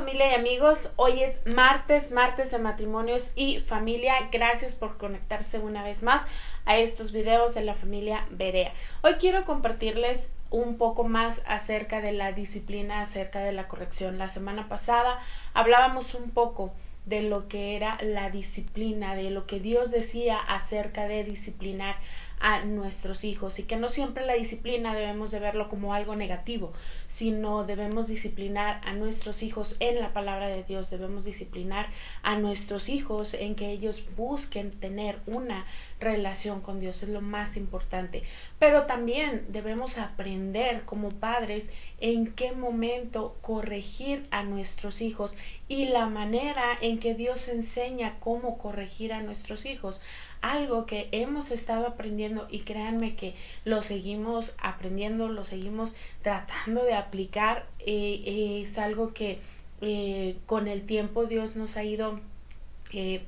familia y amigos, hoy es martes de matrimonios y familia. Gracias por conectarse una vez más a estos videos de la familia Berea. Hoy quiero compartirles un poco más acerca de la disciplina, acerca de la corrección. La semana pasada hablábamos un poco de lo que era la disciplina, de lo que Dios decía acerca de disciplinar a nuestros hijos, y que no siempre la disciplina debemos de verlo como algo negativo, sino debemos disciplinar a nuestros hijos en la palabra de Dios. Debemos disciplinar a nuestros hijos en que ellos busquen tener una relación con Dios, es lo más importante. Pero también debemos aprender como padres en qué momento corregir a nuestros hijos y la manera en que Dios enseña cómo corregir a nuestros hijos. Algo que hemos estado aprendiendo, y créanme que lo seguimos aprendiendo, lo seguimos tratando de aplicar, es algo que con el tiempo Dios nos ha ido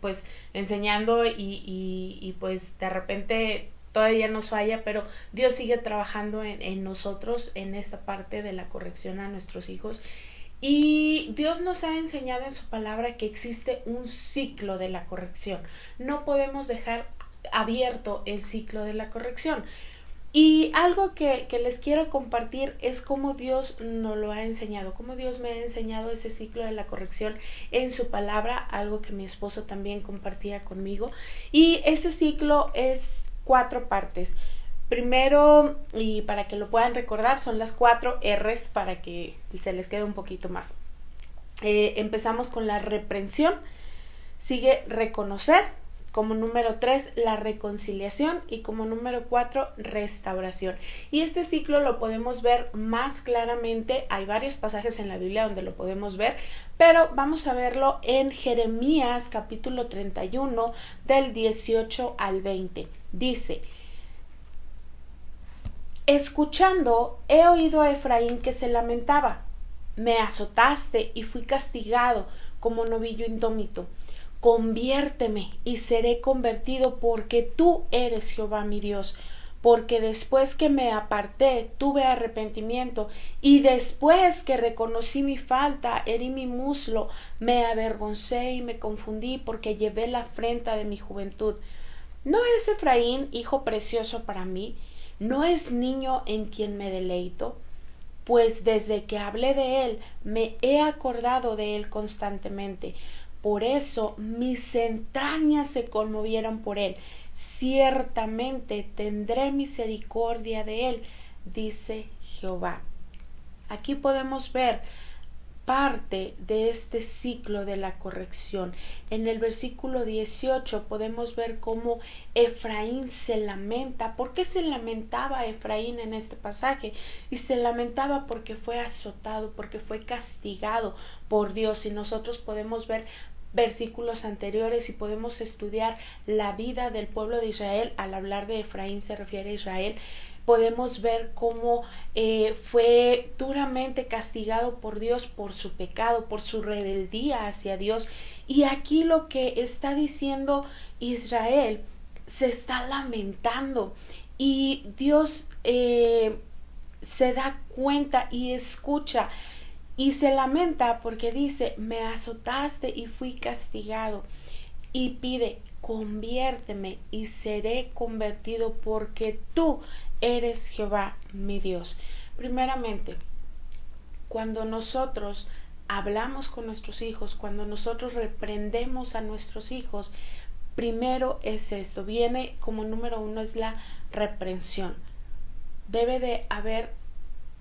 pues enseñando y pues de repente todavía nos falla, pero Dios sigue trabajando en nosotros en esta parte de la corrección a nuestros hijos. Y Dios nos ha enseñado en su palabra que existe un ciclo de la corrección. No podemos dejar abierto el ciclo de la corrección. Y algo que les quiero compartir es cómo Dios nos lo ha enseñado, cómo Dios me ha enseñado ese ciclo de la corrección en su palabra, algo que mi esposo también compartía conmigo. Y ese ciclo es 4 partes. Primero, y para que lo puedan recordar, son las 4 R's para que se les quede un poquito más. Empezamos con la reprensión, sigue reconocer, como número 3 la reconciliación, y como número 4 restauración. Y este ciclo lo podemos ver más claramente, hay varios pasajes en la Biblia donde lo podemos ver, pero vamos a verlo en Jeremías capítulo 31 del 18 al 20. Dice: escuchando, he oído a Efraín que se lamentaba. Me azotaste y fui castigado como novillo indómito. Conviérteme y seré convertido, porque tú eres Jehová mi Dios. Porque después que me aparté tuve arrepentimiento, y después que reconocí mi falta, herí mi muslo, me avergoncé y me confundí, porque llevé la afrenta de mi juventud. ¿No es Efraín hijo precioso para mí? ¿No es niño en quien me deleito? Pues desde que hablé de él, me he acordado de él constantemente. Por eso mis entrañas se conmovieron por él. Ciertamente tendré misericordia de él, dice Jehová. Aquí podemos ver parte de este ciclo de la corrección. En el versículo 18 podemos ver cómo Efraín se lamenta. ¿Por qué se lamentaba Efraín en este pasaje? Y se lamentaba porque fue azotado, porque fue castigado por Dios. Y nosotros podemos ver versículos anteriores y podemos estudiar la vida del pueblo de Israel. Al hablar de Efraín se refiere a Israel. Podemos ver cómo fue duramente castigado por Dios por su pecado, por su rebeldía hacia Dios. Y aquí lo que está diciendo Israel, se está lamentando, y Dios se da cuenta y escucha y se lamenta porque dice: me azotaste y fui castigado, y pide: conviérteme y seré convertido, porque tú eres Jehová mi Dios. Primeramente, cuando nosotros hablamos con nuestros hijos, cuando nosotros reprendemos a nuestros hijos, primero es esto, viene como número 1, es la reprensión. Debe de haber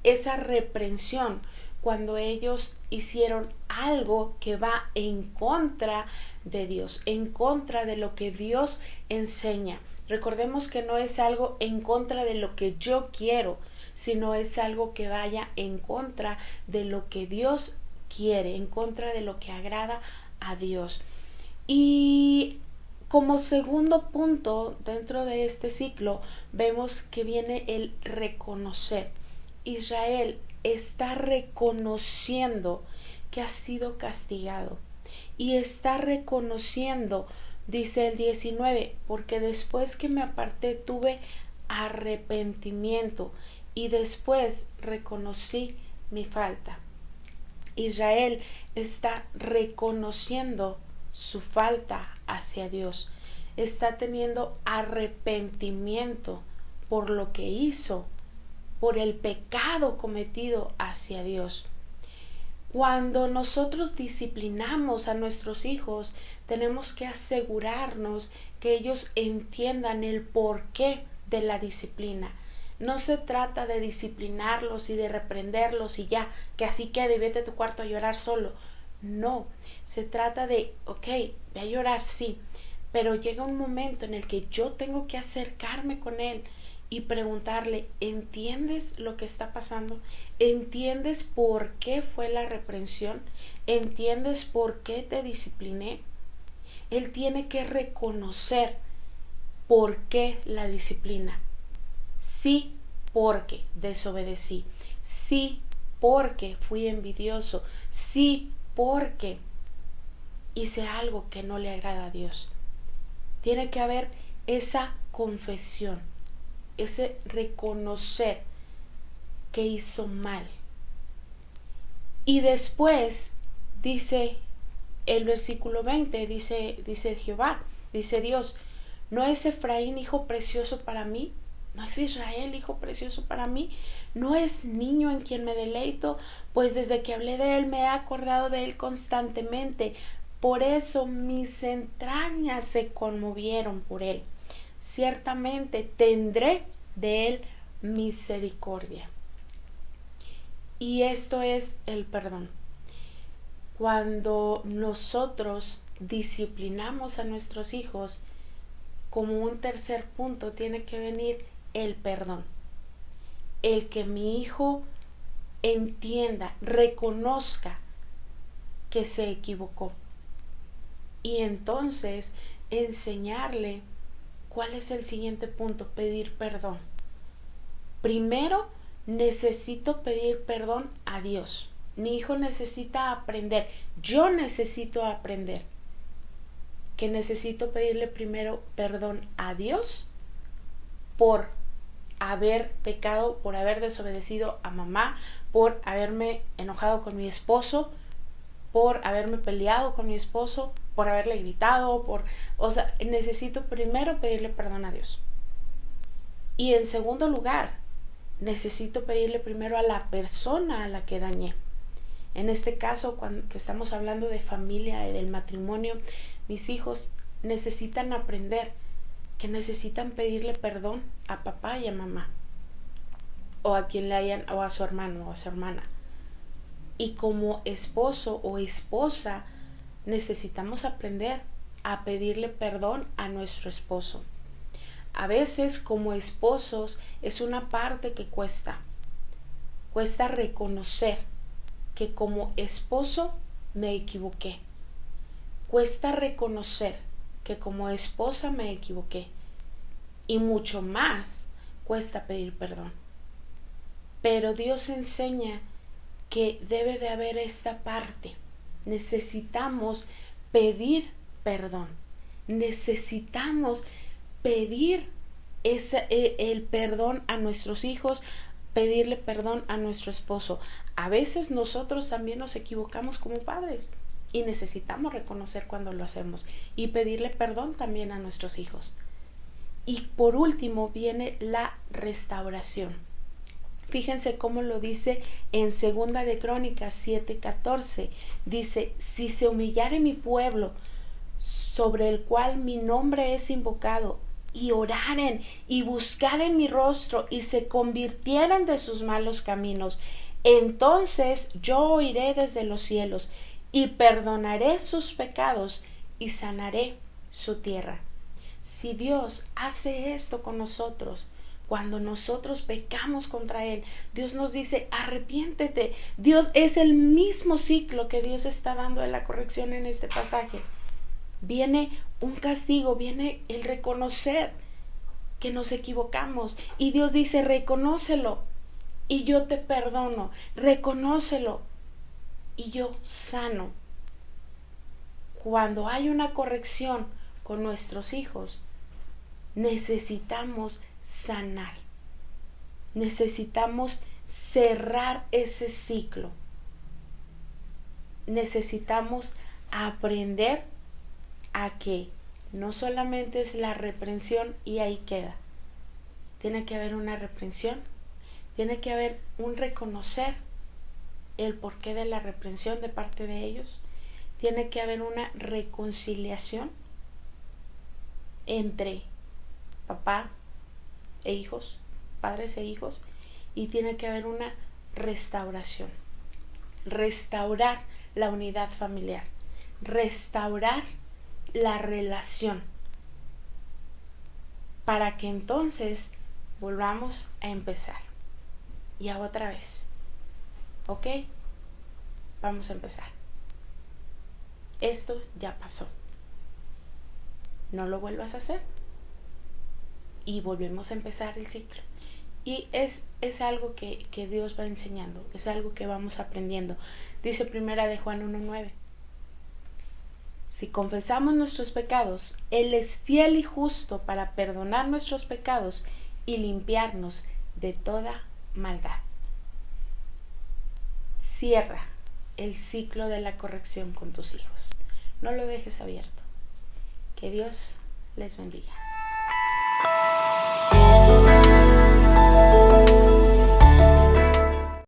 esa reprensión cuando ellos hicieron algo que va en contra de Dios, en contra de lo que Dios enseña. Recordemos que no es algo en contra de lo que yo quiero, sino es algo que vaya en contra de lo que Dios quiere, en contra de lo que agrada a Dios. Y como segundo punto dentro de este ciclo, vemos que viene el reconocer. Israel está reconociendo que ha sido castigado, y está reconociendo, dice el 19, porque después que me aparté tuve arrepentimiento, y después reconocí mi falta. Israel está reconociendo su falta hacia Dios, está teniendo arrepentimiento por lo que hizo, por el pecado cometido hacia Dios. Cuando nosotros disciplinamos a nuestros hijos, tenemos que asegurarnos que ellos entiendan el porqué de la disciplina. No se trata de disciplinarlos y de reprenderlos y ya, que así quede y vete a tu cuarto a llorar solo. No, se trata de, ok, ve a llorar, sí, pero llega un momento en el que yo tengo que acercarme con él y preguntarle, ¿entiendes lo que está pasando? ¿Entiendes por qué fue la reprensión? ¿Entiendes por qué te discipliné? Él tiene que reconocer por qué la disciplina. Sí, porque desobedecí. Sí, porque fui envidioso. Sí, porque hice algo que no le agrada a Dios. Tiene que haber esa confesión, ese reconocer que hizo mal. Y después dice el versículo 20, dice Jehová, dice Dios, ¿no es Efraín hijo precioso para mí? ¿No es Israel hijo precioso para mí? ¿No es niño en quien me deleito? Pues desde que hablé de él me he acordado de él constantemente. Por eso mis entrañas se conmovieron por él. Ciertamente tendré de él misericordia. Y esto es el perdón. Cuando nosotros disciplinamos a nuestros hijos, como un tercer punto tiene que venir el perdón. El que mi hijo entienda, reconozca que se equivocó. Y entonces enseñarle cuál es el siguiente punto, pedir perdón. Primero, necesito pedir perdón a Dios. Mi hijo necesita aprender. Yo necesito aprender que necesito pedirle primero perdón a Dios por haber pecado, por haber desobedecido a mamá, por haberme enojado con mi esposo, por haberme peleado con mi esposo, por haberle gritado, necesito primero pedirle perdón a Dios. Y en segundo lugar, necesito pedirle primero a la persona a la que dañé. En este caso, cuando estamos hablando de familia y del matrimonio, mis hijos necesitan aprender que necesitan pedirle perdón a papá y a mamá, o a quien le hayan, o a su hermano o a su hermana. Y como esposo o esposa, necesitamos aprender a pedirle perdón a nuestro esposo. A veces, como esposos, es una parte que cuesta reconocer que como esposo me equivoqué. Cuesta reconocer que como esposa me equivoqué. Y mucho más cuesta pedir perdón. Pero Dios enseña que debe de haber esta parte. Necesitamos pedir perdón. Necesitamos pedir el perdón a nuestros hijos, pedirle perdón a nuestro esposo. A veces nosotros también nos equivocamos como padres y necesitamos reconocer cuando lo hacemos y pedirle perdón también a nuestros hijos. Y por último viene la restauración. Fíjense cómo lo dice en Segunda de Crónicas 7:14. Dice, si se humillare mi pueblo, sobre el cual mi nombre es invocado, y oraren y buscaren mi rostro y se convirtieren de sus malos caminos, entonces yo oiré desde los cielos y perdonaré sus pecados y sanaré su tierra. Si Dios hace esto con nosotros, cuando nosotros pecamos contra Él, Dios nos dice, arrepiéntete. Dios es el mismo ciclo que Dios está dando en la corrección en este pasaje. Viene un castigo, viene el reconocer que nos equivocamos. Y Dios dice, reconócelo y yo te perdono. Reconócelo y yo sano. Cuando hay una corrección con nuestros hijos, necesitamos sanar. Necesitamos cerrar ese ciclo. necesitamos aprender a que no solamente es la reprensión y ahí queda. Tiene que haber una reprensión, tiene que haber un reconocer el porqué de la reprensión de parte de ellos, tiene que haber una reconciliación entre papá e hijos, padres e hijos, y tiene que haber una restauración. Restaurar la unidad familiar, restaurar la relación, para que entonces volvamos a empezar. Y otra vez, ¿ok? Vamos a empezar. Esto ya pasó. No lo vuelvas a hacer. Y volvemos a empezar el ciclo. Y es algo que Dios va enseñando, es algo que vamos aprendiendo. Dice primera de Juan 1:9. Si confesamos nuestros pecados, Él es fiel y justo para perdonar nuestros pecados y limpiarnos de toda maldad. Cierra el ciclo de la corrección con tus hijos. No lo dejes abierto. Que Dios les bendiga.